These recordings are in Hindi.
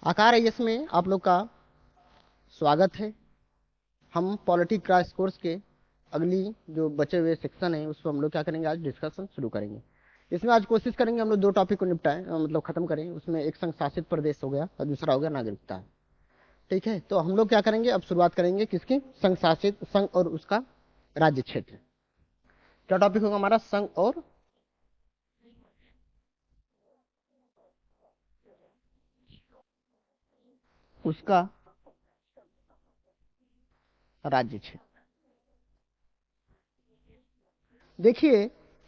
आकार आईएएस में आप लोग का स्वागत है। हम पॉलिटी क्रैश कोर्स के अगली जो बचे हुए सेक्शन है उसको हम लोग क्या करेंगे, आज डिस्कशन शुरू करेंगे। इसमें आज कोशिश करेंगे हम लोग दो टॉपिक को निपटाएं, मतलब खत्म करें। उसमें एक संघ शासित प्रदेश हो गया और दूसरा हो गया नागरिकता। ठीक है, तो हम लोग क्या करेंगे, अब शुरुआत करेंगे किसकी, संघ शासित, संघ और उसका राज्य क्षेत्र। क्या टॉपिक होगा हमारा, संघ और उसका राज्य क्षेत्र। देखिए,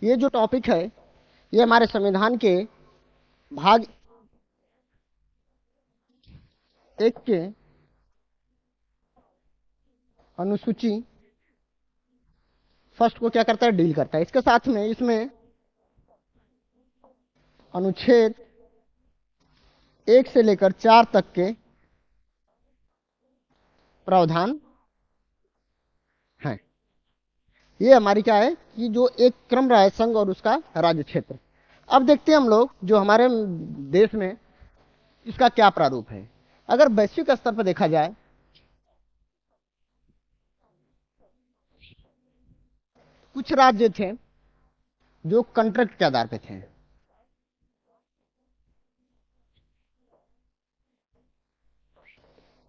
ये जो टॉपिक है ये हमारे संविधान के भाग 1 के अनुसूची फर्स्ट को क्या करता है, डील करता है। इसके साथ में इसमें अनुच्छेद 1 से लेकर 4 तक के प्रावधान हैं। ये हमारी क्या है कि जो एक क्रम रहा है संघ और उसका राज्य क्षेत्र। अब देखते हैं हम लोग जो हमारे देश में इसका क्या प्रारूप है। अगर वैश्विक स्तर पर देखा जाए, कुछ राज्य थे जो कॉन्ट्रैक्ट के आधार पर थे,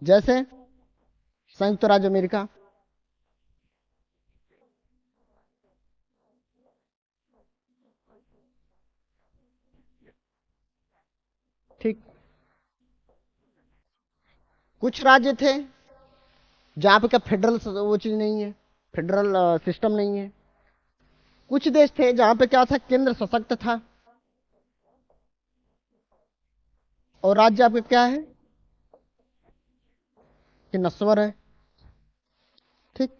जैसे संयुक्त राज्य अमेरिका, ठीक। कुछ राज्य थे जहां पे क्या फेडरल वो चीज नहीं है, फेडरल सिस्टम नहीं है। कुछ देश थे जहां पे क्या था, केंद्र सशक्त था और राज्य आपके क्या है कि नस्वर है। ठीक,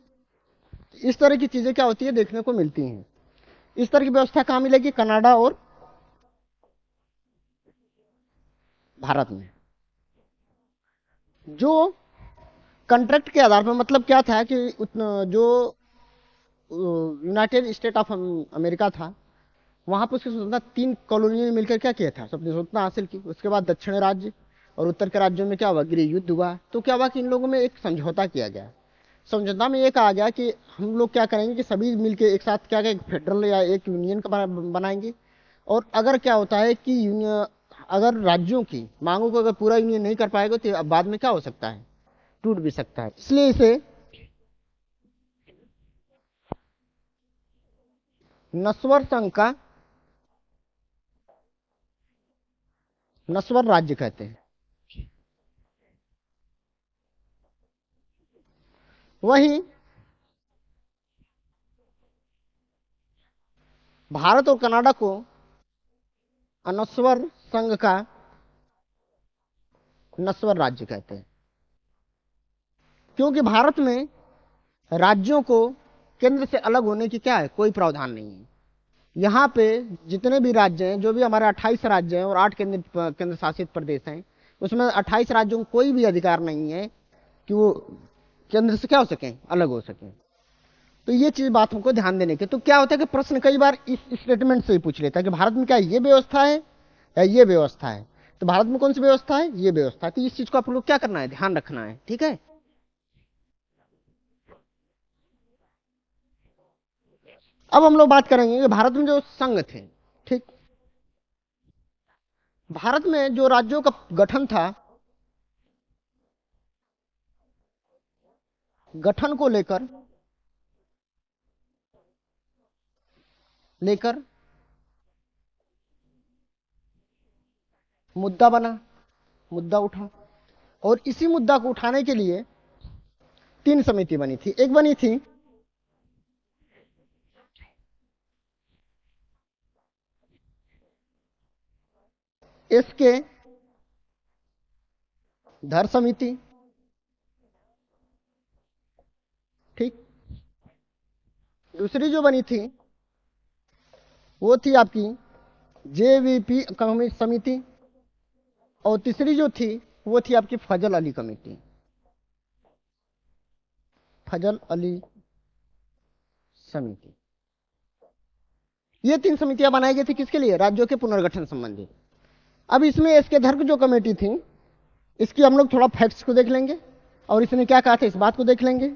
इस तरह की चीजें क्या होती है, देखने को मिलती हैं। इस तरह की व्यवस्था कहां मिलेगी, कनाडा और भारत में। जो कॉन्ट्रैक्ट के आधार पर, मतलब क्या था कि जो यूनाइटेड स्टेट ऑफ अमेरिका था, वहां पर उसकी स्वतंत्रता 3 कॉलोनियों ने मिलकर क्या किया था, अपनी स्वतंत्रता हासिल की। उसके बाद दक्षिण राज्य और उत्तर के राज्यों में क्या हुआ, गृह युद्ध हुआ। तो क्या हुआ कि इन लोगों में एक समझौता किया गया। समझौता में ये कहा गया कि हम लोग क्या करेंगे कि सभी मिलकर एक साथ क्या एक फेडरल या एक यूनियन का बनाएंगे। और अगर क्या होता है कि यूनियन, अगर राज्यों की मांगों को अगर पूरा यूनियन नहीं कर पाएगा तो बाद में क्या हो सकता है, टूट भी सकता है। इसलिए इसे नस्वर संघ का नस्वर राज्य कहते हैं। वही भारत और कनाडा को अनस्वर संघ का नस्वर राज्य कहते हैं, क्योंकि भारत में राज्यों को केंद्र से अलग होने की क्या है, कोई प्रावधान नहीं है। यहाँ पे जितने भी राज्य हैं, जो भी हमारे 28 राज्य हैं और 8 केंद्र शासित प्रदेश हैं, उसमें 28 राज्यों को कोई भी अधिकार नहीं है कि वो केंद्र से क्या हो सके, अलग हो सके। तो ये चीज बात हमको ध्यान देने की। तो क्या होता है कि प्रश्न कई बार इस स्टेटमेंट से ही पूछ लेता है कि भारत में क्या ये व्यवस्था है या ये व्यवस्था है। तो भारत में कौन सी व्यवस्था है, ये व्यवस्था है। तो इस चीज को आप लोग क्या करना है, ध्यान रखना है। ठीक है, अब हम लोग बात करेंगे कि भारत में जो संघ थे, ठीक, भारत में जो राज्यों का गठन था, गठन को लेकर लेकर मुद्दा बना, मुद्दा उठा। और इसी मुद्दा को उठाने के लिए 3 समिति बनी थी। एक बनी थी इसके धर समिति, ठीक। दूसरी जो बनी थी वो थी आपकी जेवीपी समिति। और तीसरी जो थी वो थी आपकी फजल अली कमेटी, फजल अली समिति। ये 3 समितियां बनाई गई थी किसके लिए, राज्यों के पुनर्गठन संबंधी। अब इसमें इसके धर्म जो कमेटी थी इसकी हम लोग थोड़ा फैक्ट्स को देख लेंगे और इसने क्या कहा था इस बात को देख लेंगे।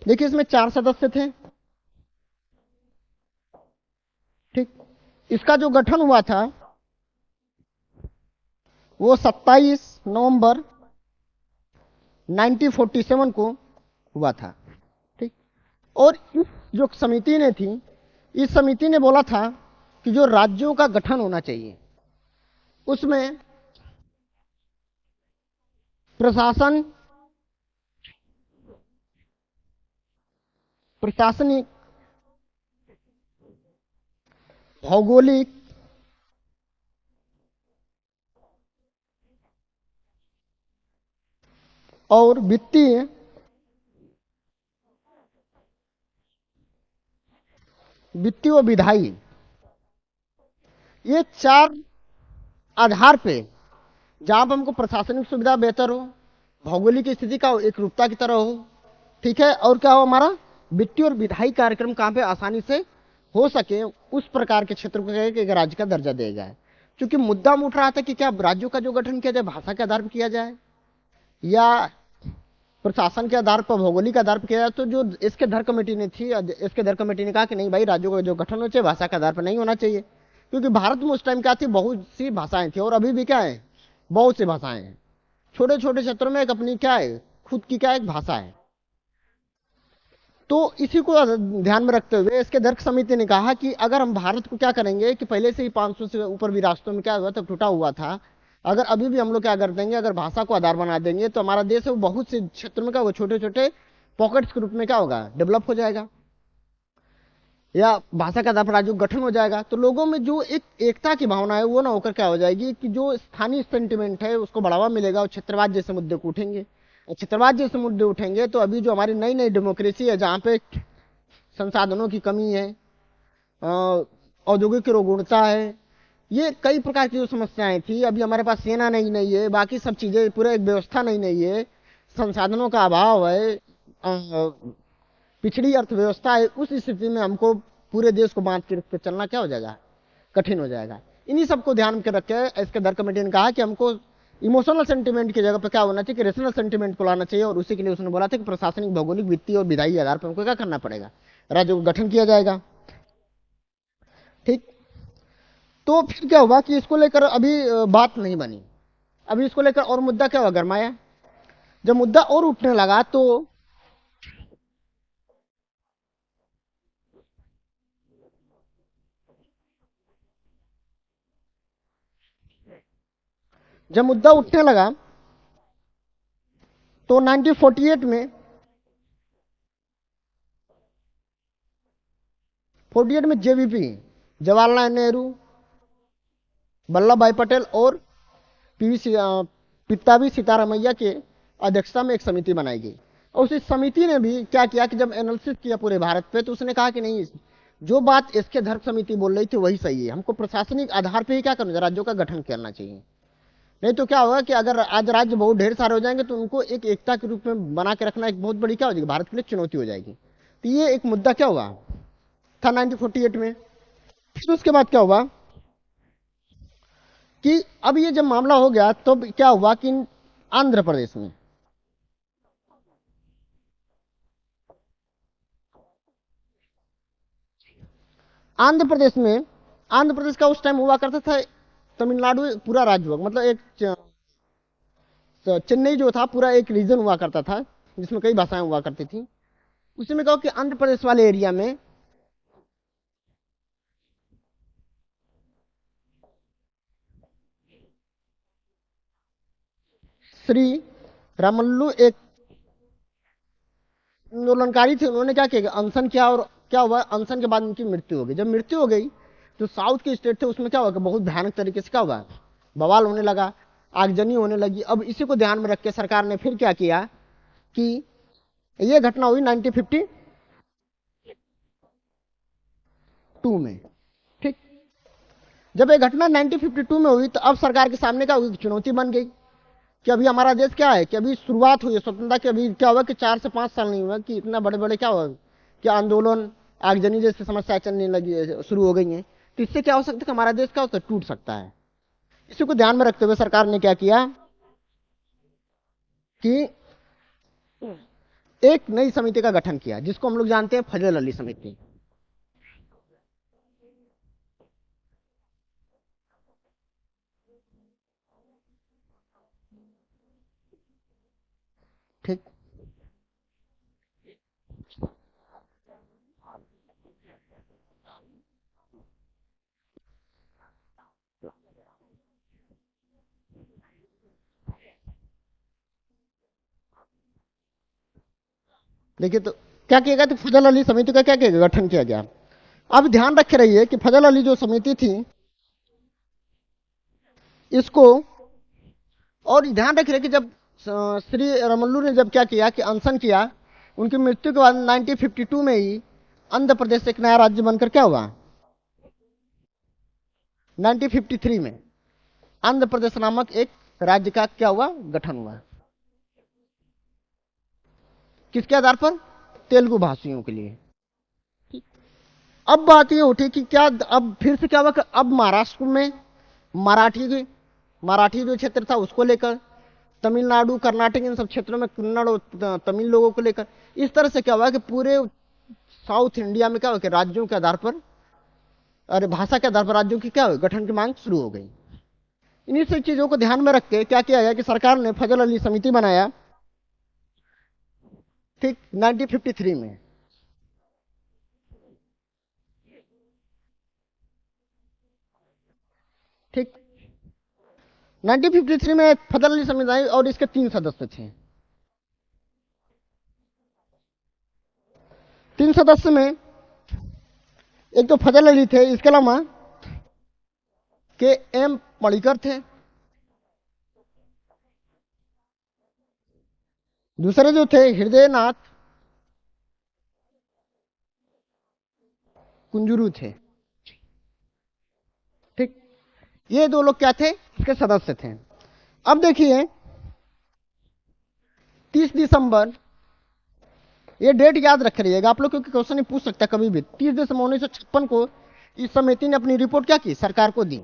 देखिए इसमें 4 सदस्य थे। ठीक। इसका जो गठन हुआ था वो 27 नवंबर 1947 को हुआ था। ठीक। और इस जो समिति ने थी, इस समिति ने बोला था कि जो राज्यों का गठन होना चाहिए उसमें प्रशासन, प्रशासनिक, भौगोलिक और वित्तीय, वित्तीय और विधायी, ये 4 आधार पे जहां पर हमको प्रशासनिक सुविधा बेहतर हो, भौगोलिक स्थिति का एक रूपता की तरह हो, ठीक है, और क्या हो हमारा वित्तीय और विधायी कार्यक्रम कहां पे आसानी से हो सके, उस प्रकार के क्षेत्र को एक राज्य का दर्जा दिया जाए। क्योंकि मुद्दा उठ रहा था कि क्या राज्यों का जो गठन किया जाए भाषा के आधार पर किया जाए या प्रशासन के आधार पर, भौगोलिक आधार पर किया जाए। तो जो इसके धर कमेटी ने थी, इसके धर कमेटी ने कहा कि नहीं भाई, राज्यों का जो गठन होना चाहिए भाषा के आधार पर नहीं होना चाहिए। क्योंकि भारत में उस टाइम क्या थी, बहुत सी भाषाएं थी और अभी भी क्या है, बहुत सी भाषाएं हैं। छोटे छोटे क्षेत्रों में एक अपनी क्या है, खुद की क्या एक भाषा है। तो इसी को ध्यान में रखते हुए इसके दर्क समिति ने कहा कि अगर हम भारत को क्या करेंगे कि पहले से ही 500 से ऊपर भी राष्ट्रों में क्या हुआ था, टूटा हुआ था, अगर अभी भी हम लोग क्या कर देंगे, अगर भाषा को आधार बना देंगे तो हमारा देश है वो बहुत से क्षेत्र में क्या होगा, छोटे छोटे पॉकेट्स के रूप में क्या होगा, डेवलप हो जाएगा, या भाषा का आधार पर राज्यों का गठन हो जाएगा। तो लोगों में जो एक एकता की भावना है वो ना होकर क्या हो जाएगी कि जो स्थानीय सेंटिमेंट है उसको बढ़ावा मिलेगा और क्षेत्रवाद जैसे मुद्दे को उठेंगे। क्षेत्रवाद जैसे मुद्दे उठेंगे तो अभी जो हमारी नई नई डेमोक्रेसी है, जहां पे संसाधनों की कमी है, औद्योगिक रोगुणता है, ये कई प्रकार की जो समस्याएं थी, अभी हमारे पास सेना नहीं नहीं है, बाकी सब चीजें पूरे एक व्यवस्था नहीं नहीं है, संसाधनों का अभाव है, पिछड़ी अर्थव्यवस्था है, उस स्थिति में हमको पूरे देश को बांध के रख के चलना क्या हो जाएगा, कठिन हो जाएगा। इन्हीं सबको ध्यान में रख के इसके दर कमेटी ने कहा कि हमको इमोशनल सेंटिमेंट की जगह पर क्या होना चाहिए कि रेशनल सेंटिमेंट को लाना चाहिए, और उसी के लिए उसने बोला था कि प्रशासनिक, भौगोलिक, वित्तीय और विधायी आधार पर हमको क्या करना पड़ेगा, राज्यों का गठन किया जाएगा। ठीक। तो फिर क्या हुआ कि इसको लेकर अभी बात नहीं बनी। अभी इसको लेकर और मुद्दा क्या हुआ, गरमाया। जब मुद्दा और उठने लगा तो जब मुद्दा उठने लगा तो 1948 में 48 में जेवीपी, जवाहरलाल नेहरू, वल्लभ भाई पटेल और पितावी सीतारामैया के अध्यक्षता में एक समिति बनाई गई। और उस समिति ने भी क्या किया कि जब एनालिसिस किया पूरे भारत पे तो उसने कहा कि नहीं, जो बात इसके धर्म समिति बोल रही थी वही सही है, हमको प्रशासनिक आधार पर ही क्या करना चाहिए, राज्यों का गठन करना चाहिए। नहीं तो क्या होगा कि अगर आज राज्य बहुत ढेर सारे हो जाएंगे तो उनको एक एकता के रूप में बना के रखना एक बहुत बड़ी क्या हो जाएगी, भारत के लिए चुनौती हो जाएगी। तो ये एक मुद्दा क्या हुआ था 1948 में। फिर उसके बाद क्या हुआ कि अब ये जब मामला हो गया तो क्या हुआ कि आंध्र प्रदेश में, आंध्र प्रदेश में, आंध्र प्रदेश का उस टाइम हुआ करता था तमिलनाडु पूरा राज्य हुआ, मतलब एक चेन्नई जो था पूरा एक रीजन हुआ करता था जिसमें कई भाषाएं हुआ करती थी। उसी में कहो कि आंध्र प्रदेश वाले एरिया में श्री रामल्लू एक आंदोलनकारी थे। उन्होंने क्या किया, अनशन किया, और क्या हुआ, अनशन के बाद उनकी मृत्यु हो गई। जब मृत्यु हो गई तो साउथ के स्टेट थे उसमें क्या हुआ कि बहुत भयानक तरीके से क्या हुआ, बवाल होने लगा, आगजनी होने लगी। अब इसी को ध्यान में रख के सरकार ने फिर क्या किया कि ये घटना हुई 1952 में। ठीक। जब ये घटना 1952 में हुई तो अब सरकार के सामने क्या हुई, चुनौती बन गई कि अभी हमारा देश क्या है कि अभी शुरुआत हुई है स्वतंत्रता की, अभी क्या हुआ कि 4 से 5 साल नहीं हुआ कि इतना बड़े बड़े क्या हुआ कि आंदोलन, आगजनी जैसी समस्या चलने लगी, शुरू हो गई है। तो इससे क्या हो सकता है कि हमारा देश क्या होता है, टूट सकता है। इसी को ध्यान में रखते हुए सरकार ने क्या किया कि एक नई समिति का गठन किया, जिसको हम लोग जानते हैं फजल अली समिति। ठीक। देखिए तो क्या किया गया, तो फजल अली समिति का क्या किया गया, गठन किया गया। अब ध्यान रखे रहिए कि फजल अली जो समिति थी इसको, और ध्यान रख रहे कि जब श्री रमल्लू ने जब क्या किया कि अनशन किया, उनकी मृत्यु के बाद 1952 में ही आंध्र प्रदेश एक नया राज्य बनकर क्या हुआ, 1953 में आंध्र प्रदेश नामक एक राज्य का क्या हुआ, गठन हुआ। किसके आधार पर, तेलुगु भाषियों के लिए। अब बात ये उठी कि क्या अब फिर से क्या हुआ कि अब महाराष्ट्र में मराठी जो क्षेत्र था उसको लेकर, तमिलनाडु कर्नाटक इन सब क्षेत्रों में कन्नड़ और तमिल लोगों को लेकर, इस तरह से क्या हुआ कि पूरे साउथ इंडिया में क्या हुआ कि राज्यों के आधार पर, अरे भाषा के आधार पर राज्यों की क्या हुई, गठन की मांग शुरू हो गई। इन्हीं सब चीजों को ध्यान में रख के क्या किया गया कि सरकार ने फजल अली समिति बनाया, ठीक 1953 में। ठीक 1953 में फजल अली समिति आई और इसके 3 सदस्य थे। 3 सदस्य में एक तो फजल अली थे, इसके अलावा के एम मणिकर थे, दूसरे जो थे हृदयनाथ कुंजरू थे। ठीक, ये 2 लोग क्या थे, इसके सदस्य थे। अब देखिए 30 दिसंबर, ये डेट याद रख रहिएगा आप लोग, क्योंकि क्वेश्चन पूछ सकता है कभी भी। 30 दिसंबर 1956 को इस समिति ने अपनी रिपोर्ट क्या की, सरकार को दी।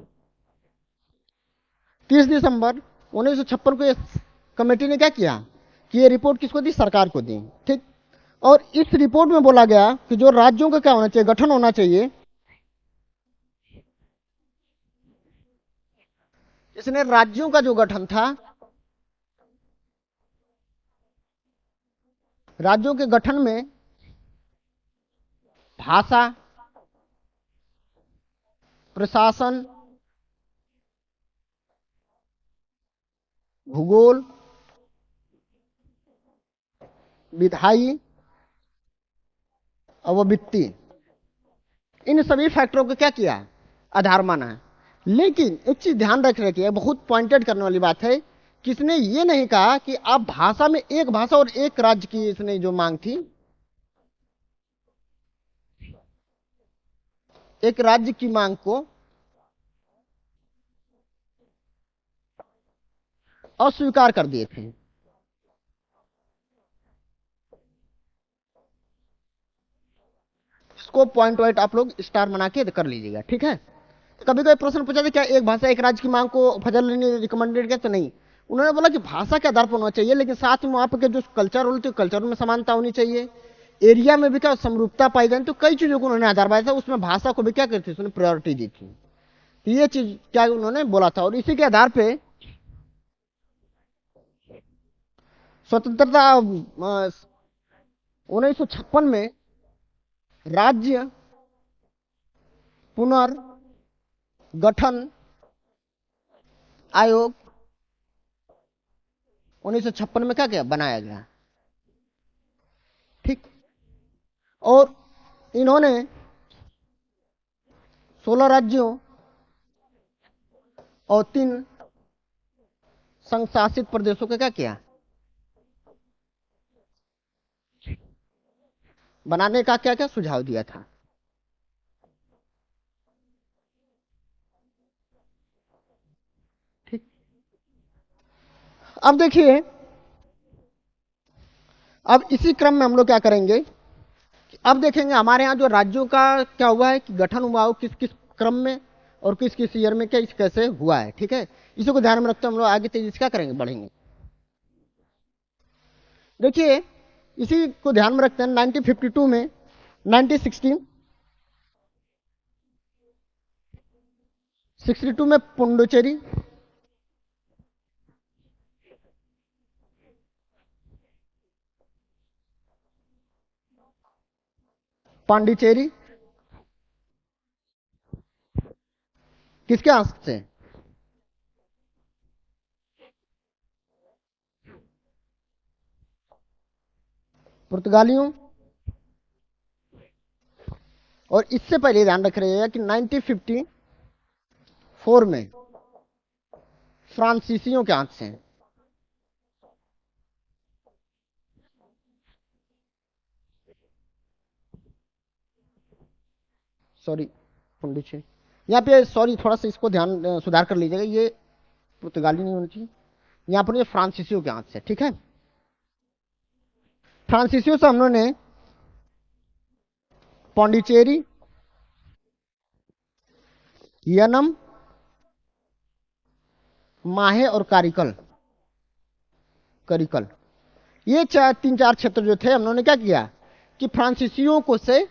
30 दिसंबर 1956 को इस कमेटी ने क्या किया कि ये रिपोर्ट किसको दी, सरकार को दी। ठीक, और इस रिपोर्ट में बोला गया कि जो राज्यों का क्या होना चाहिए, गठन होना चाहिए। इसने राज्यों का जो गठन था, राज्यों के गठन में भाषा, प्रशासन, भूगोल, विधायी और वित्तीय, इन सभी फैक्टरों को क्या किया, आधार माना है। लेकिन एक चीज ध्यान रख रखिए, बहुत पॉइंटेड करने वाली बात है, किसने ये नहीं कहा कि आप भाषा में एक भाषा और एक राज्य की इसने जो मांग थी, एक राज्य की मांग को अस्वीकार कर दिए थे। इसको पॉइंट वाइट आप लोग स्टार बना के कर लीजिएगा, ठीक है। कभी कोई प्रश्न पूछा था क्या एक भाषा एक राज्य की मांग को फजल ने रिकमेंडेड किया, तो नहीं। उन्होंने बोला कि भाषा के आधार पर होना चाहिए, लेकिन साथ में वहां पर जो कल्चर होते कल्चर में समानता होनी चाहिए, एरिया में भी क्या समरूपता पाई गई। तो कई चीजों को उन्होंने आधार बनाया था, उसमें भाषा को भी क्या करती थी, उसने प्रायोरिटी दी थी। तो ये चीज क्या उन्होंने बोला था, और इसी के आधार पे स्वतंत्रता 1956 में राज्य पुनर्गठन आयोग 1956 में क्या किया, बनाया गया। ठीक, और इन्होंने 16 राज्यों और 3 संघ शासित प्रदेशों का क्या किया, बनाने का क्या क्या सुझाव दिया था। ठीक, अब देखिए, अब इसी क्रम में हम लोग क्या करेंगे, अब देखेंगे हमारे यहाँ जो राज्यों का क्या हुआ है कि गठन हुआ हो, किस किस क्रम में और किस किस ईयर में क्या कैसे हुआ है। ठीक है, इसी को ध्यान में रखते हम लोग आगे तेजी से क्या करेंगे, बढ़ेंगे। देखिए इसी को ध्यान में रखते हैं 1952 में 1962 में पुडुचेरी, पांडिचेरी किसके हाथ से? पुर्तगालियों। और इससे पहले ध्यान रख रहे हैं कि 1954 में फ्रांसीसियों के हाथ से। सॉरी पुडुचेरी, यहाँ पे सॉरी थोड़ा सा इसको ध्यान सुधार कर लीजिएगा, ये पुर्तगाली नहीं होनी चाहिए, यहाँ पर ये फ्रांसीसियों के हाथ से। ठीक है, फ्रांसीसियों से हम लोगों ने पौंडीचेरी, यनम, माहे और कारिकल करिकल ये तीन चार क्षेत्र जो थे हम लोगों ने क्या किया कि फ्रांसीसियों को से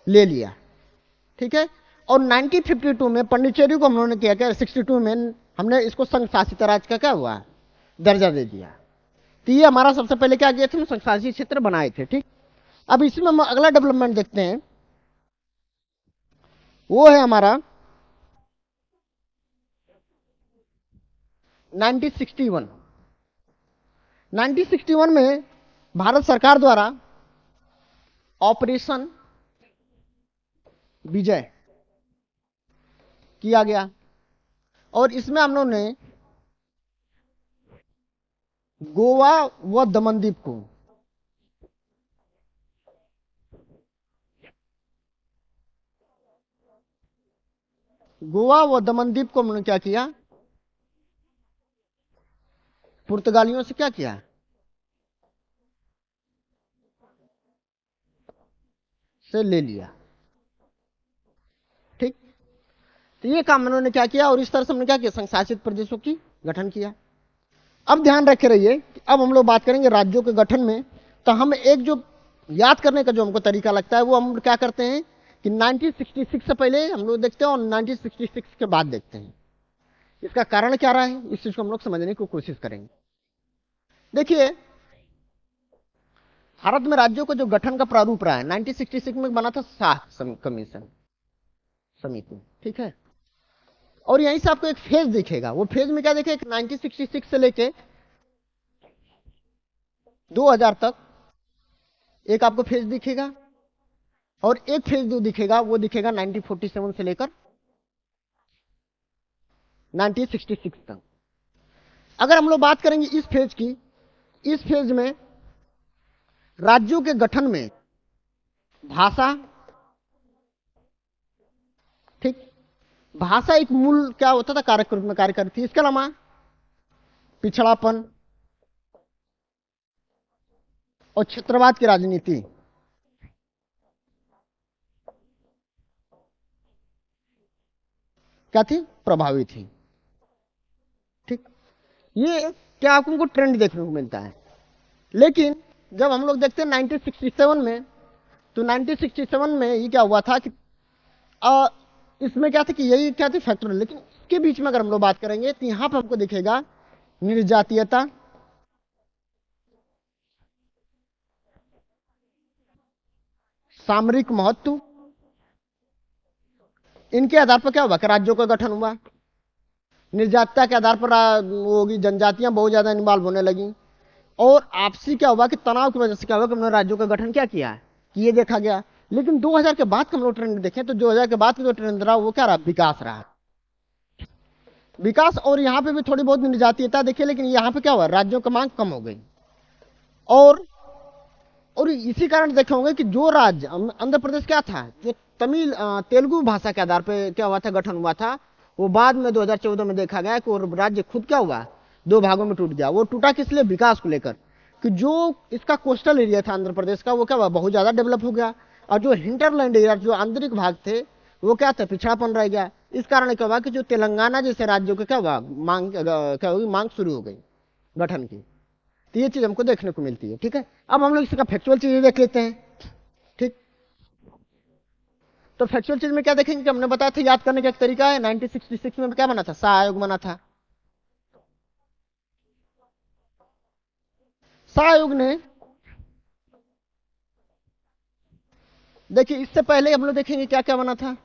ले लिया। ठीक है, और 1952 में पौंडीचेरी को हम लोगों ने किया क्या, 62 में हमने इसको संघ शासित राज्य का क्या हुआ दर्जा दे दिया। तो ये हमारा सबसे पहले क्या किया थे, संघ शासित क्षेत्र बनाए थे। ठीक, अब इसमें हम अगला डेवलपमेंट देखते हैं, वो है हमारा 1961। 1961 में भारत सरकार द्वारा ऑपरेशन विजय किया गया, और इसमें हम लोगों ने गोवा व दमनदीप को हमने क्या किया, पुर्तगालियों से क्या किया, से ले लिया। ठीक, तो ये काम उन्होंने क्या किया, और इस तरह से हमने क्या किया, संघ शासित प्रदेशों की गठन किया। अब ध्यान रखे रहिए कि अब हम लोग बात करेंगे राज्यों के गठन में, तो हम एक जो याद करने का जो हमको तरीका लगता है वो हम क्या करते हैं कि 1966 से पहले हम लोग देखते हैं और 1966 के बाद देखते हैं। इसका कारण क्या रहा है, इस चीज को हम लोग समझने की कोशिश करेंगे। देखिए भारत में राज्यों का जो गठन का प्रारूप रहा है 1966 में बना था साख कमीशन समिति। ठीक है, और यहीं से आपको एक फेज दिखेगा, वो फेज में क्या देखेगा 1966 से लेके 2000 तक एक आपको फेज दिखेगा, और एक फेज जो दिखेगा वो दिखेगा 1947 से लेकर 1966 तक। अगर हम लोग बात करेंगे इस फेज की, इस फेज में राज्यों के गठन में भाषा, ठीक, भाषा एक मूल क्या होता था, कारक रूप में कार्य करती है। इसके अलावा पिछड़ापन और क्षेत्रवाद की राजनीति क्या थी, प्रभावी थी। ठीक, ये क्या आपको ट्रेंड देखने को मिलता है। लेकिन जब हम लोग देखते हैं 1967 में, तो 1967 में ये क्या हुआ था कि इसमें क्या था कि यही क्या थी फैक्टर, लेकिन इसके बीच में अगर हम लोग बात करेंगे तो यहां पर हमको दिखेगा निर्जातीयता, सामरिक महत्व, इनके आधार पर क्या हुआ कि राज्यों का गठन हुआ। निर्जातीयता के आधार पर होगी, जनजातियां बहुत ज्यादा इन्वॉल्व होने लगी, और आपसी क्या हुआ कि तनाव की वजह से क्या हुआ कि हमने राज्यों का गठन क्या किया है कि ये देखा गया। लेकिन 2000 के बाद का हम लोग ट्रेंड देखें तो 2000 के बाद का जो ट्रेंड रहा वो क्या रहा, विकास रहा, विकास। और यहां पे भी थोड़ी बहुत निर्जातीयता देखिए, लेकिन यहां पे क्या हुआ, राज्यों की मांग कम हो गई। और इसी कारण देखे होंगे कि जो राज्य आंध्र प्रदेश क्या था, जो तमिल तेलुगु भाषा के आधार पर क्या हुआ था, गठन हुआ था, वो बाद में 2014 में देखा गया कि वो राज्य खुद क्या हुआ, दो भागों में टूट गया। वो टूटा किस लिए, विकास को लेकर, कि जो इसका कोस्टल एरिया था आंध्र प्रदेश का वो क्या हुआ, बहुत ज्यादा डेवलप हो गया, और जो हिंटरलैंड एरिया, जो आंतरिक भाग थे, वो क्या था, पिछड़ापन रह गया। इस कारण क्या हुआ कि जो तेलंगाना जैसे राज्यों का क्या हुआ, मांग क्या होगी, मांग शुरू हो गई गठन की। तो ये चीज हमको देखने को मिलती है। ठीक है, अब हम लोग इसका फैक्चुअल चीजें देख लेते हैं। ठीक, तो फैक्चुअल चीज में क्या देखेंगे कि हमने बताया था, याद करने का एक तरीका है। 1966 में क्या बना था? शाह आयोग बना था। शाह आयोग ने, देखिए इससे पहले हम लोग देखेंगे क्या क्या बना था।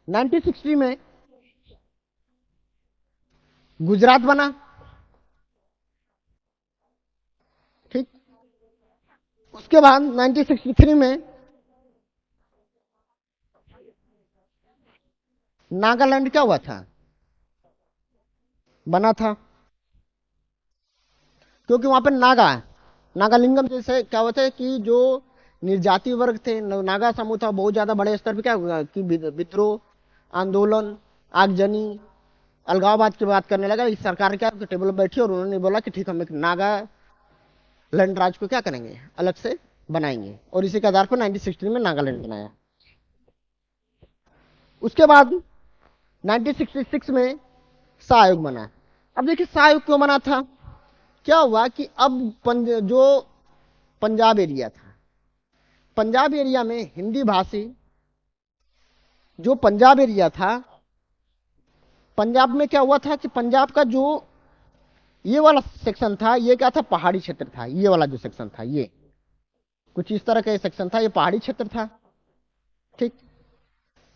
1960 में गुजरात बना। ठीक, उसके बाद 1963 में नागालैंड क्या हुआ था? बना था, क्योंकि वहां पर नागा, नागालिंगम जैसे क्या होता है कि जो निर्जातीय वर्ग थे, नागा समूह था, बहुत ज्यादा बड़े स्तर पर क्या हुआ कि विद्रोह, आंदोलन, आगजनी, अलगाववाद की बात करने लगा। इस सरकार क्या टेबल पर बैठी और उन्होंने बोला कि ठीक, हम एक नागा लैंड राज्य को क्या करेंगे, अलग से बनाएंगे, और इसी के आधार पर 1960 में नागालैंड बनाया। उसके बाद 1966 में शाह आयोग बना। अब देखिए शाह आयोग क्यों बना था? क्या हुआ कि अब जो पंजाब एरिया था, पंजाब एरिया में हिंदी भाषी, जो पंजाब एरिया था, पंजाब में क्या हुआ था कि पंजाब का जो ये वाला सेक्शन था, ये क्या था? पहाड़ी क्षेत्र था। ये वाला जो सेक्शन था, ये कुछ इस तरह का सेक्शन था, ये पहाड़ी क्षेत्र था। ठीक,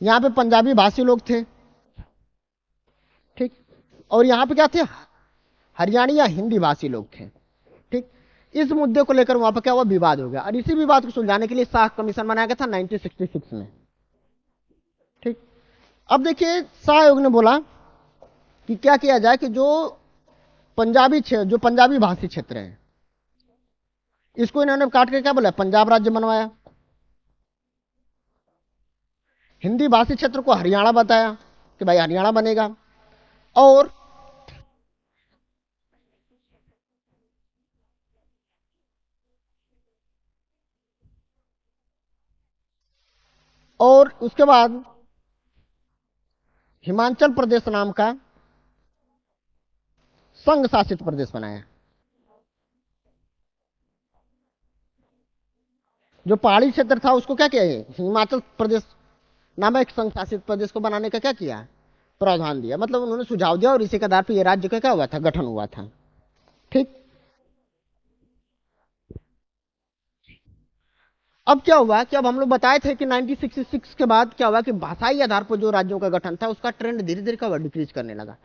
यहाँ पे पंजाबी भाषी लोग थे। ठीक, और यहाँ पे क्या थे? हरियाणी या हिंदी भाषी लोग थे। ठीक, इस मुद्दे को लेकर वहां पर क्या हुआ? विवाद हो गया, और इसी विवाद को सुलझाने के लिए शाह कमीशन बनाया गया था 1966 में। ठीक, अब देखिए शाह आयोग ने बोला कि क्या किया जाए कि जो पंजाबी भाषी क्षेत्र है, इसको इन्होंने काट के क्या बोला? पंजाब राज्य बनवाया। हिंदी भाषी क्षेत्र को हरियाणा बताया कि भाई हरियाणा बनेगा। और उसके बाद हिमाचल प्रदेश नाम का संघ शासित प्रदेश बनाया। जो पहाड़ी क्षेत्र था उसको क्या किया? हिमाचल प्रदेश नामक संघ शासित प्रदेश को बनाने का क्या किया? प्रावधान दिया, मतलब उन्होंने सुझाव दिया, और इसी के आधार पर यह राज्य का क्या हुआ था? गठन हुआ था। ठीक, अब क्या हुआ कि अब हम लोग बताए थे कि 1966 के बाद क्या हुआ कि भाषाई आधार पर जो राज्यों का गठन था, उसका ट्रेंड धीरे धीरे का डिक्रीज करने लगा।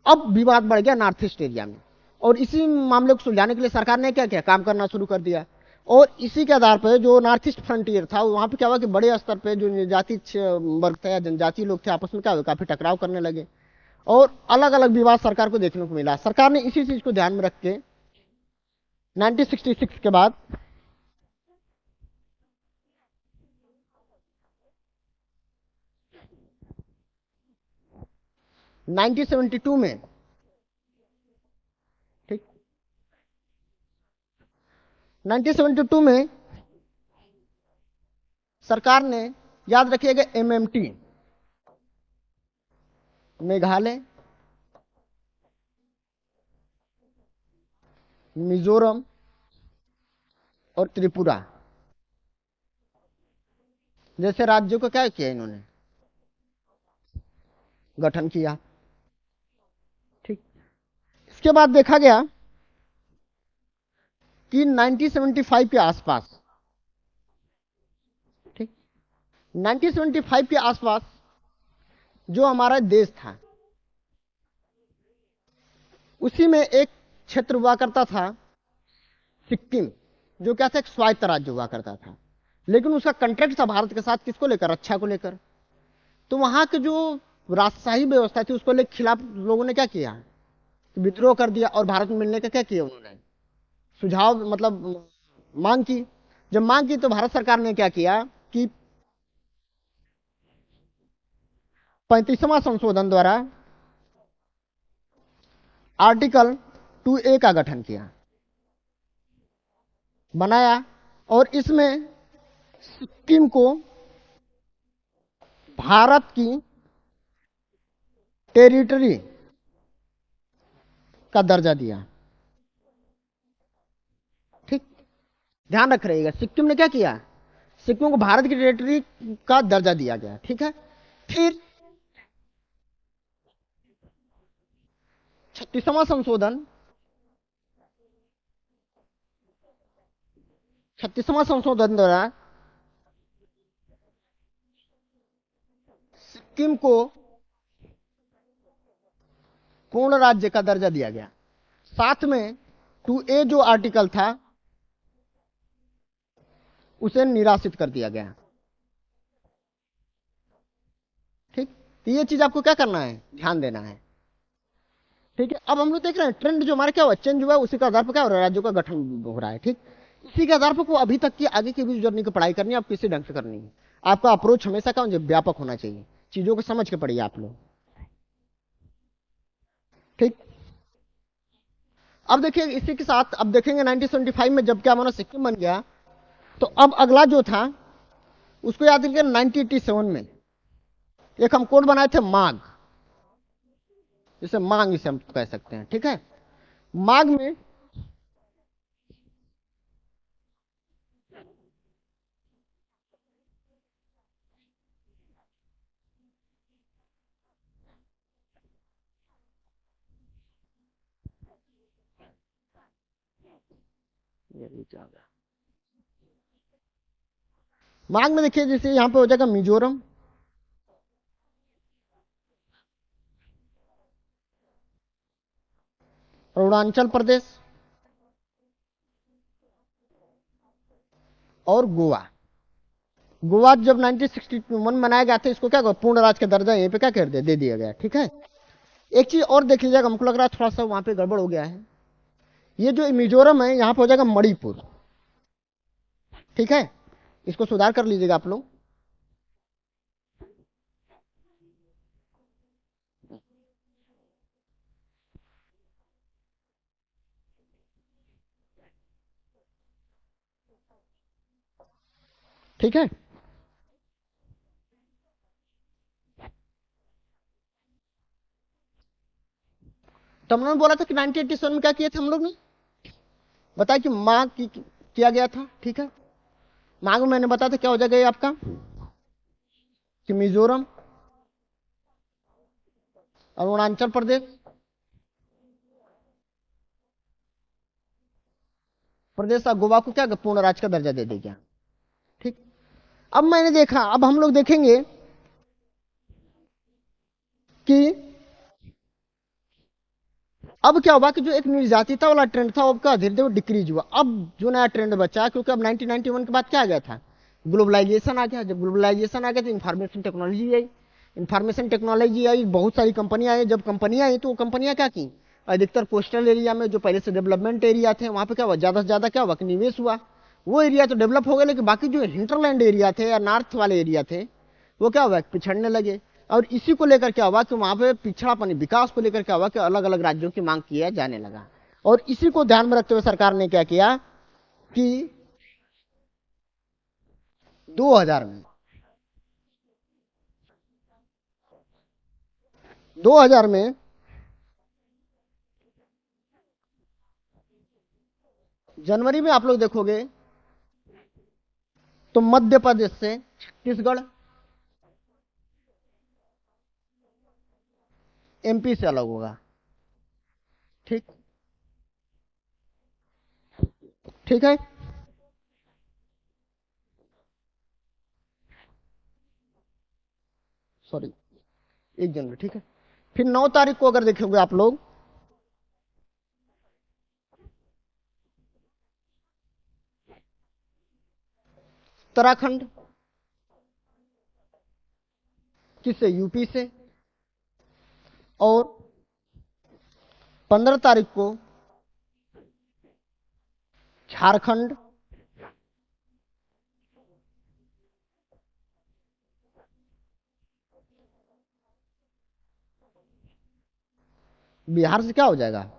अब विवाद बढ़ गया नॉर्थ ईस्ट एरिया में, और इसी मामले को सुलझाने के लिए सरकार ने क्या किया? काम करना शुरू कर दिया। और इसी के आधार पर जो नॉर्थ ईस्ट फ्रंटियर था, वहां पे क्या हुआ कि बड़े स्तर पे जो जनजाति वर्ग था या जनजातीय लोग थे, आपस में क्या हुआ? काफी टकराव करने लगे, और अलग अलग विवाद सरकार को देखने को मिला। सरकार ने इसी चीज को ध्यान में रख के 1966 के बाद 1972 में, ठीक, 1972 में सरकार ने, याद रखिएगा, एमएमटी, मेघालय, मिजोरम और त्रिपुरा जैसे राज्यों को क्या किया? इन्होंने गठन किया। ठीक, इसके बाद देखा गया कि 1975 के आसपास, ठीक, 1975 के आसपास जो हमारा देश था, उसी में एक क्षेत्र हुआ करता था सिक्किम, जो क्या था? एक स्वायत्त राज्य हुआ करता था, लेकिन उसका कॉन्ट्रैक्ट था भारत के साथ, किसको लेकर? रक्षा को लेकर। तो वहां की जो राजशाही व्यवस्था थी, उसको लेकर खिलाफ लोगों ने क्या किया? विद्रोह कर दिया, और भारत में मिलने का क्या किया? उन्होंने सुझाव, मतलब मांग की। जब मांग की तो भारत सरकार ने क्या किया कि 35वां संशोधन द्वारा आर्टिकल 2A का गठन किया, बनाया, और इसमें सिक्किम को भारत की टेरिटरी का दर्जा दिया। ठीक, ध्यान रख रहिएगा, सिक्किम ने क्या किया, सिक्किम को भारत की टेरिटरी का दर्जा दिया गया। ठीक है, फिर 36वां संशोधन, 36वां संशोधन द्वारा सिक्किम को पूर्ण राज्य का दर्जा दिया गया। साथ में 2A जो आर्टिकल था उसे निराशित कर दिया गया। ठीक, तो ये चीज आपको क्या करना है, ध्यान देना है। ठीक है, अब हम लोग देख रहे हैं ट्रेंड जो हमारा क्या हुआ, चेंज हुआ, उसी के आधार पर क्या हो रहा है, राज्यों का गठन हो रहा है। ठीक, इसी के आधार पर को अभी तक की आगे की भी जर्नी की पढ़ाई करनी है, आप किसी ढंग से करनी है। आपका अप्रोच हमेशा क्या व्यापक होना चाहिए, चीजों को समझ के पढ़िए आप लोग। ठीक, अब देखिए इसी के साथ अब देखेंगे 1975 में जब क्या हमारा सिक्किम बन गया, तो अब अगला जो था उसको याद रखिए 1987 में एक हम कोड बनाए थे माघ, जिसे मांग इसे हम कह सकते हैं। ठीक है, माघ में माघ में देखिए जैसे यहां पे हो जाएगा मिजोरम, अरुणाचल प्रदेश और गोवा। गोवा जब 1961 बनाया गया था, इसको क्या पूर्ण राज्य का दर्जा यहीं पे क्या कर दिया, दे दिया गया। ठीक है, एक चीज और देख लीजिएगा, हमको लग रहा है थोड़ा सा वहां पे गड़बड़ हो गया है, ये जो मिजोरम है यहां पे हो जाएगा मणिपुर। ठीक है, इसको सुधार कर लीजिएगा आप लोग। ठीक है, तो हम लोगों ने बोला था कि 1987 में क्या किया था हम लोग ने, बताया कि माघ किया गया था। ठीक है, माघ में मैंने बताया था क्या हो जाएगा ये आपका, कि मिजोरम, अरुणाचल प्रदेश, प्रदेश और गोवा को क्या पूर्ण राज्य का दर्जा दे देगा। ठीक, अब मैंने देखा, अब हम लोग देखेंगे कि अब क्या हुआ कि जो एक निर्जातिता वाला ट्रेंड था अब का धीरे धीरे डिक्रीज हुआ। अब जो नया ट्रेंड बचा, क्योंकि अब 1991 के बाद क्या आ गया था, ग्लोबलाइजेशन आ गया। जब ग्लोबलाइजेशन आ गया तो इंफॉर्मेशन टेक्नोलॉजी आई, इंफॉर्मेशन टेक्नोलॉजी आई, बहुत सारी कंपनियां आई। जब कंपनियां आई तो वो कंपनियां क्या की, अधिकतर कोस्टल एरिया में जो पहले से डेवलपमेंट एरिया थे वहां पे क्या हुआ, ज्यादा से ज्यादा क्या हुआ कि निवेश हुआ। वो एरिया तो डेवलप हो गए, लेकिन बाकी जो हिंटरलैंड एरिया थे या नॉर्थ वाले एरिया थे वो क्या हुआ, पिछड़ने लगे। और इसी को लेकर क्या हुआ कि वहां पे पिछड़ापन, विकास को लेकर क्या हुआ कि अलग अलग राज्यों की मांग किया जाने लगा। और इसी को ध्यान में रखते हुए सरकार ने क्या किया कि 2000 में 2000 में जनवरी में आप लोग देखोगे तो मध्य प्रदेश से छत्तीसगढ़, एमपी से अलग होगा। ठीक, ठीक है, सॉरी 1 जनवरी। ठीक है, फिर 9 तारीख को अगर देखोगे आप लोग, उत्तराखंड, किससे, यूपी से। और 15 तारीख को झारखंड, बिहार से क्या हो जाएगा,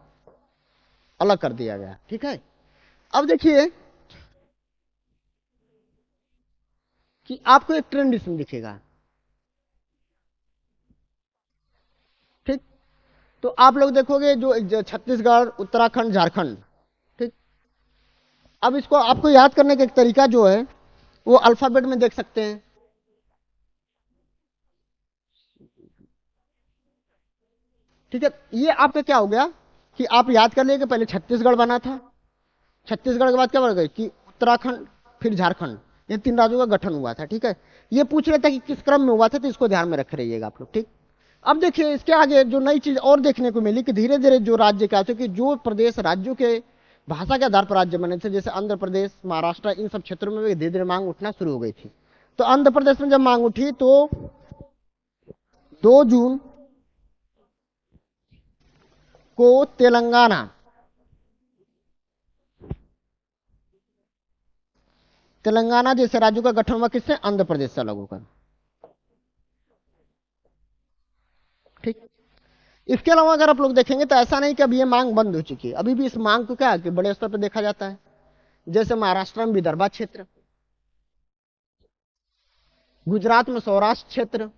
अलग कर दिया गया। ठीक है, अब देखिए कि आपको एक ट्रेंड इसमें दिखेगा। ठीक, तो आप लोग देखोगे जो छत्तीसगढ़, उत्तराखंड, झारखंड, ठीक। अब इसको आपको याद करने का एक तरीका जो है वो अल्फाबेट में देख सकते हैं। ठीक है, ये आपका क्या हो गया कि आप याद कर लिए कि पहले छत्तीसगढ़ बना था, छत्तीसगढ़ के बाद क्या बढ़ गए कि उत्तराखंड, फिर झारखंड, ये तीन राज्यों का गठन हुआ था। ठीक है, ये पूछ रहे थे कि किस क्रम में हुआ था, तो इसको ध्यान में रख रहिएगा आप लोग। ठीक, अब देखिए इसके आगे जो नई चीज और देखने को मिली कि धीरे धीरे जो राज्य क्या थे कि जो प्रदेश राज्यों के भाषा के आधार पर राज्य बने थे, जैसे आंध्र प्रदेश, महाराष्ट्र, इन सब क्षेत्रों में भी धीरे धीरे मांग उठना शुरू हो गई थी। तो आंध्र प्रदेश में जब मांग उठी तो 2 जून को तेलंगाना तेलंगाना जैसे राज्यों का गठन हुआ, किससे? आंध्र प्रदेश से अलग होकर। ठीक, इसके अलावा अगर आप लोग देखेंगे तो ऐसा नहीं कि अब ये मांग बंद हो चुकी है, अभी भी इस मांग को क्या कि बड़े स्तर पर देखा जाता है। जैसे महाराष्ट्र में विदर्भा क्षेत्र, गुजरात में सौराष्ट्र क्षेत्र,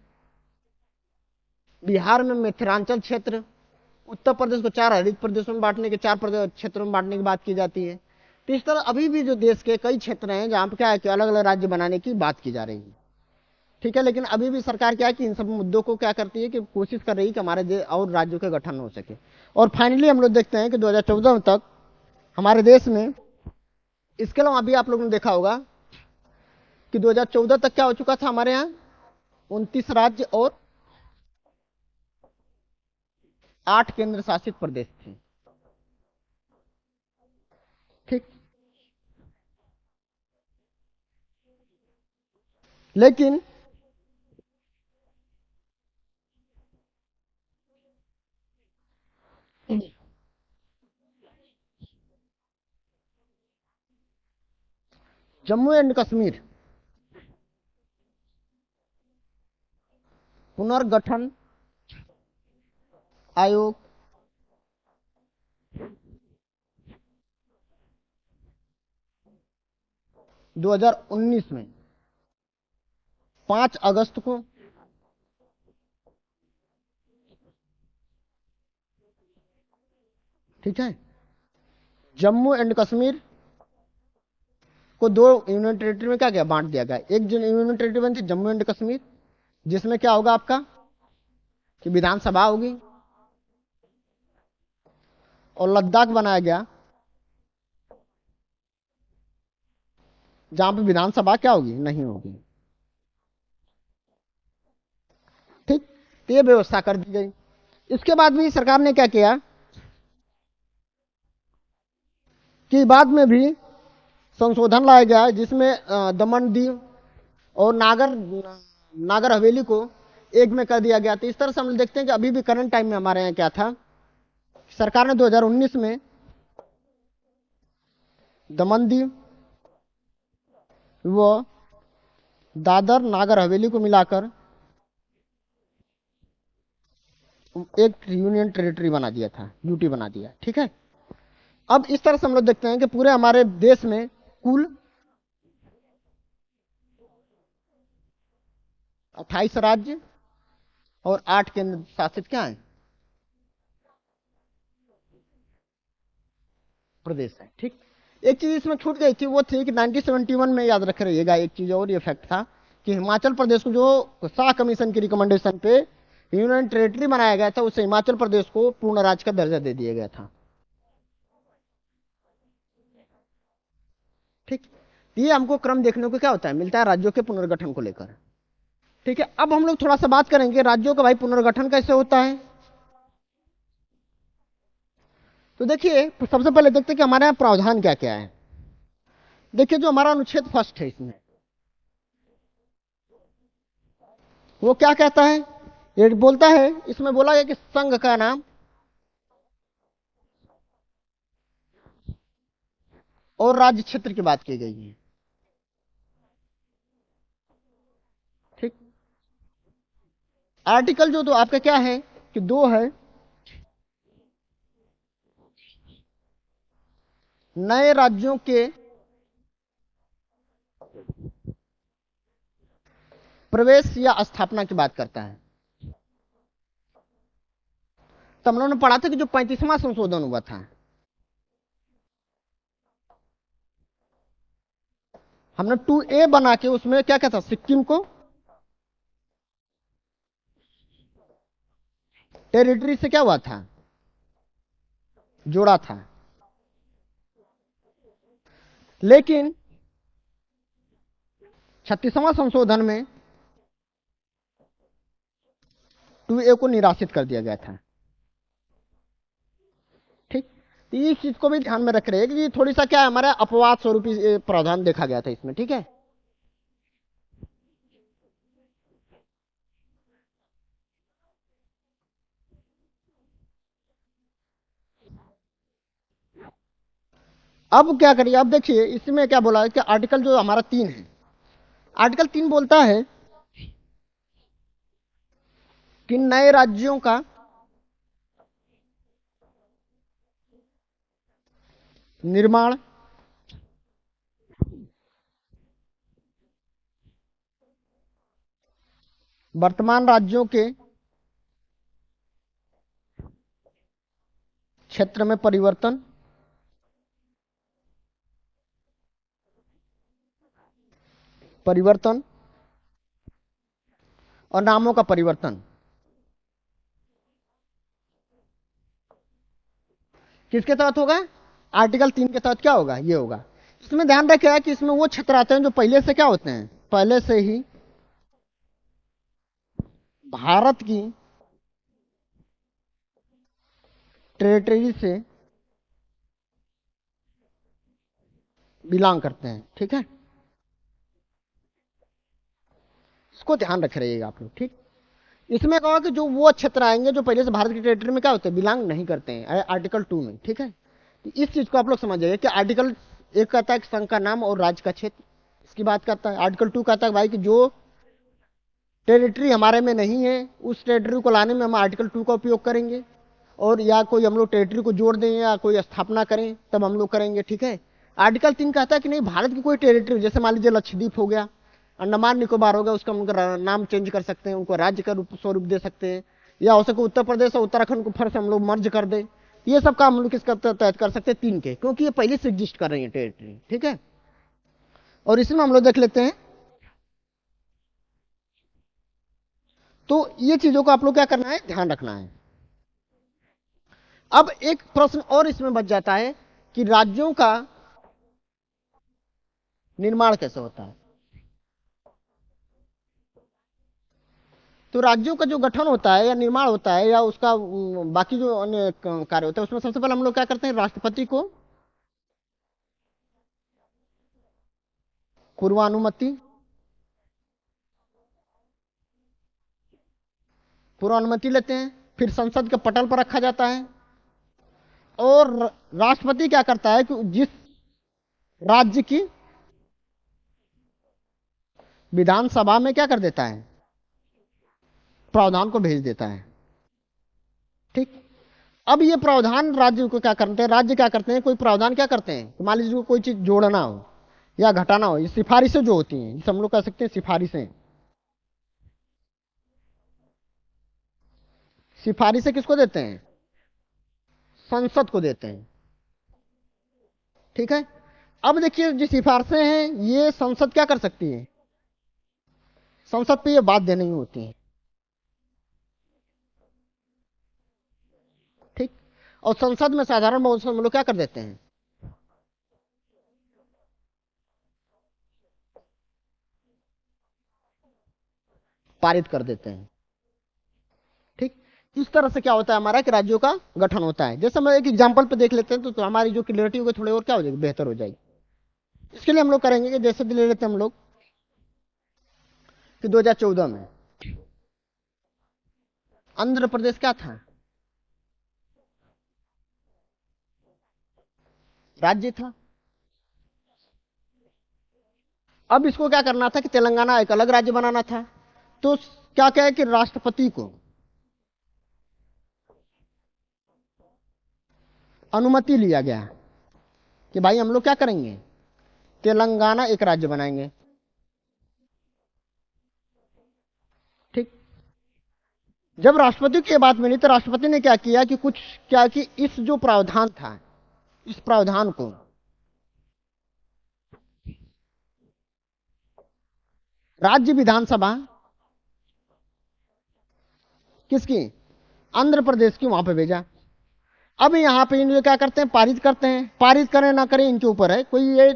बिहार में मिथिलांचल क्षेत्र, उत्तर प्रदेश को 4 प्रदेशों में बांटने के 4 क्षेत्रों में बांटने की बात की जाती है। तो इस तरह अभी भी जो देश के कई क्षेत्र हैं जहां पर क्या है कि अलग अलग राज्य बनाने की बात की जा रही है। ठीक है, लेकिन अभी भी सरकार क्या है कि इन सब मुद्दों को क्या करती है कि कोशिश कर रही है कि हमारे देश और राज्यों का गठन हो सके। और फाइनली हम लोग देखते हैं कि 2014 तक हमारे देश में, इसके अलावा अभी आप लोगों ने देखा होगा कि 2014 तक क्या हो चुका था हमारे यहाँ, 29 राज्य और 8 केंद्र शासित प्रदेश थे। ठीक, लेकिन जम्मू एंड कश्मीर पुनर्गठन आयोग 2019 में 5 अगस्त को, ठीक है, जम्मू एंड कश्मीर को 2 यूनियन टेरिटरी में क्या किया, बांट दिया गया। एक जो यूनियन टेरिटरी बनती जम्मू एंड कश्मीर, जिसमें क्या होगा आपका कि विधानसभा होगी, और लद्दाख बनाया गया जहां पे विधानसभा क्या होगी, नहीं होगी। ठीक, तो ये व्यवस्था कर दी गई। इसके बाद भी सरकार ने क्या किया कि बाद में भी संशोधन लाया गया जिसमें दमन दीव और नागर हवेली को एक में कर दिया गया। तो इस तरह से हम देखते हैं कि अभी भी करंट टाइम में हमारे यहाँ क्या था, सरकार ने 2019 में दमन दीव व दादर नागर हवेली को मिलाकर एक यूनियन टेरिटरी बना दिया था, यूटी बना दिया। ठीक है, अब इस तरह से हम लोग देखते हैं कि पूरे हमारे देश में कुल 28 राज्य और 8 केंद्र शासित क्या है, प्रदेश है। ठीक, एक चीज इसमें छूट गई थी, वो थी कि 1971 में, याद रख रहिएगा, एक चीज और ये फैक्ट था कि हिमाचल प्रदेश को जो शाह कमीशन की रिकमेंडेशन पे यूनियन टेरिटरी बनाया गया था, उससे हिमाचल प्रदेश को पूर्ण राज्य का दर्जा दे दिया गया था। ठीक, ये हमको क्रम देखने को क्या होता है, मिलता है राज्यों के पुनर्गठन को लेकर। ठीक है, अब हम लोग थोड़ा सा बात करेंगे राज्यों का भाई पुनर्गठन कैसे होता है। तो देखिए सबसे पहले देखते हैं कि हमारे यहाँ प्रावधान क्या क्या है। देखिए जो हमारा अनुच्छेद फर्स्ट है इसमें, वो क्या कहता है, ये बोलता है, इसमें बोला गया कि संघ का नाम और राज्य क्षेत्र की बात की गई है। ठीक, आर्टिकल जो तो आपका क्या है कि 2 है, नए राज्यों के प्रवेश या स्थापना की बात करता है। तो हम लोगों ने पढ़ा था कि जो 35वां संशोधन हुआ था, हमने 2A बना के उसमें क्या क्या था, सिक्किम को टेरिटरी से क्या हुआ था, जोड़ा था। लेकिन 36वां संशोधन में 2A को निराशित कर दिया गया था। ठीक, तो इस चीज को भी ध्यान में रख रहे हैं कि थोड़ी सा क्या है, हमारा अपवाद स्वरूप प्रावधान देखा गया था इसमें। ठीक है, अब क्या करिए, अब देखिए इसमें क्या बोला है कि आर्टिकल जो हमारा 3 है, आर्टिकल 3 बोलता है कि नए राज्यों का निर्माण वर्तमान राज्यों के क्षेत्र में परिवर्तन, परिवर्तन और नामों का परिवर्तन किसके तहत होगा, आर्टिकल 3 के तहत क्या होगा, ये होगा। इसमें ध्यान रखिएगा कि इसमें वो क्षेत्र आते हैं जो पहले से क्या होते हैं, पहले से ही भारत की टेरिटरी से बिलोंग करते हैं। ठीक है, इसको ध्यान रख रहिएगा आप लोग। ठीक, इसमें कहा कि जो वो क्षेत्र आएंगे जो पहले से भारत की टेरिटरी में क्या होते हैं, बिलोंग नहीं करते हैं, आर्टिकल 2 में। ठीक है, तो इस चीज को आप लोग समझ जाइए कि आर्टिकल 1 कहता है कि संघ का नाम और राज्य का क्षेत्र, इसकी बात करता है। आर्टिकल 2 कहता है भाई कि जो टेरिटरी हमारे में नहीं है उस टेरिटरी को लाने में हम आर्टिकल 2 का उपयोग करेंगे, और या कोई हम लोग टेरिटरी को जोड़ दें या कोई स्थापना करें तब हम लोग करेंगे। ठीक है, आर्टिकल 3 कहता है कि नहीं, भारत की कोई टेरिटरी, जैसे मान लीजिए लक्षद्वीप हो गया, अंडमान निकोबार हो गया, उसका हम उनका नाम चेंज कर सकते हैं, उनको राज्य का रूप स्वरूप दे सकते हैं, या हो सके उत्तर प्रदेश और उत्तराखंड को फिर से हम लोग मर्ज कर दें। ये सब काम हम लोग किसका तहत कर सकते हैं, 3 के, क्योंकि ये पहले से एग्जिस्ट कर रही है टेरिटरी। ठीक है, और इसमें हम लोग देख लेते हैं, तो ये चीजों को आप लोग क्या करना है, ध्यान रखना है। अब एक प्रश्न और इसमें बच जाता है कि राज्यों का निर्माण कैसे होता है। तो राज्यों का जो गठन होता है या निर्माण होता है या उसका बाकी जो अन्य कार्य होता है, उसमें सबसे पहले हम लोग क्या करते हैं, राष्ट्रपति को पूर्वानुमति, पूर्वानुमति लेते हैं, फिर संसद के पटल पर रखा जाता है, और राष्ट्रपति क्या करता है कि जिस राज्य की विधानसभा में क्या कर देता है, प्रावधान को भेज देता है। ठीक, अब ये प्रावधान राज्य को क्या करते हैं, राज्य क्या करते हैं, कोई प्रावधान क्या करते हैं, मान लीजिए कोई चीज जोड़ना हो या घटाना हो, ये सिफारिशें जो होती हैं, जिसे हम लोग कह सकते हैं सिफारिशें। सिफारिशें किसको देते हैं, संसद को देते हैं। ठीक है, अब देखिए जो सिफारिशें हैं ये संसद क्या कर सकती है, संसद पे ये बाध्य नहीं होती है। ठीक, और संसद में साधारण बहुमत से हम लोग क्या कर देते हैं, पारित कर देते हैं। ठीक, इस तरह से क्या होता है हमारा कि राज्यों का गठन होता है। जैसे हम एक एग्जांपल पे देख लेते हैं तो हमारी जो क्लियरिटी होगी थोड़ी और क्या हो जाएगी, बेहतर हो जाएगी। इसके लिए हम लोग करेंगे कि जैसे ले लेते हैं हम लोग कि 2014 में आंध्र प्रदेश क्या था, राज्य था। अब इसको क्या करना था कि तेलंगाना एक अलग राज्य बनाना था, तो क्या क्या है कि राष्ट्रपति को अनुमति लिया गया कि भाई हम लोग क्या करेंगे, तेलंगाना एक राज्य बनाएंगे। ठीक, जब राष्ट्रपति की ये बात मिली तो राष्ट्रपति ने क्या किया कि इस जो प्रावधान था, इस प्रावधान को राज्य विधानसभा किसकी, आंध्र प्रदेश की, वहां पे भेजा। अब यहां पे इन्हें क्या करते हैं, पारित करते हैं। पारित करें ना करें इनके ऊपर है, कोई ये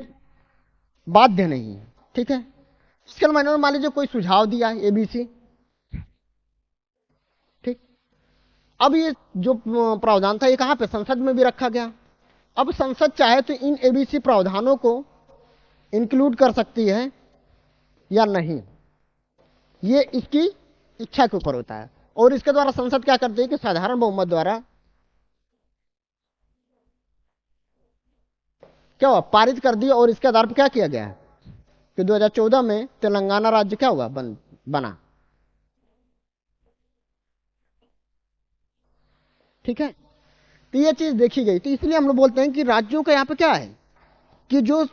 बाध्य नहीं है, ठीक है। इसके अलावा इन्होंने मान लीजिए कोई सुझाव दिया एबीसी, ठीक। अब ये जो प्रावधान था ये कहां पे, संसद में भी रखा गया। अब संसद चाहे तो इन एबीसी प्रावधानों को इंक्लूड कर सकती है या नहीं, ये इसकी इच्छा के ऊपर होता है। और इसके द्वारा संसद क्या करती है कि साधारण बहुमत द्वारा क्या हुआ, पारित कर दिया। और इसके आधार पर क्या किया गया है कि 2014 में तेलंगाना राज्य क्या हुआ, बना, ठीक है। तो ये चीज देखी गई। तो इसलिए हम लोग बोलते हैं कि राज्यों का यहां पे क्या है कि जो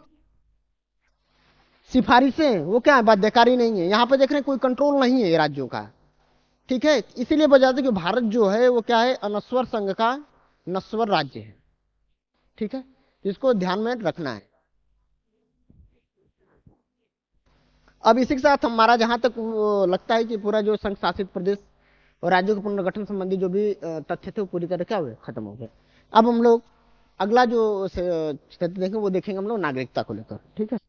सिफारिशें वो क्या है, बाध्यकारी नहीं है। यहां पे देख रहे हैं कोई कंट्रोल नहीं है राज्यों का, ठीक है। इसीलिए वजह से कि भारत जो है वो क्या है, अनस्वर संघ का नस्वर राज्य है, ठीक है। इसको ध्यान में रखना है। अब इसी के साथ हमारा जहां तक लगता है कि पूरा जो संघ शासित प्रदेश और राज्यों के पुनर्गठन संबंधी जो भी तथ्य थे वो पूरी तरह क्या हुए, खत्म हो गए। अब हम लोग अगला जो स्थिति देखेंगे वो देखेंगे हम लोग नागरिकता को लेकर, ठीक है।